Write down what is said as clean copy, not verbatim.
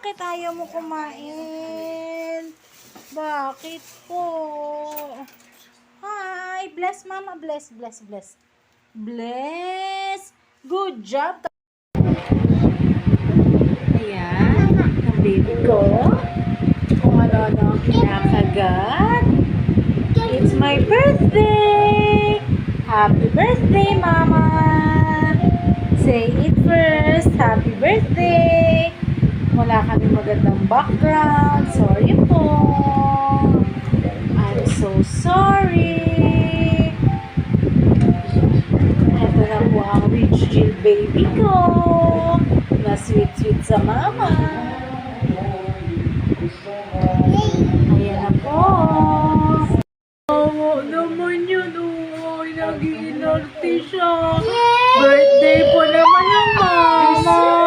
bakit ayaw mo kumain? Bakit po? Hi, bless mama, bless. Bless. Good job. Ayan, ang baby ko. Kung ano-ano ang kinakagat. It's my birthday. Happy birthday, mama. Say it first. Happy birthday. Wala kami magandang background. Sorry po. I'm so sorry. Ito na po ang rich Jill baby ko. Na sweet sa mama. Ayan na po. Oo naman yun. Nag-iinarte siya. Birthday po naman ng mama.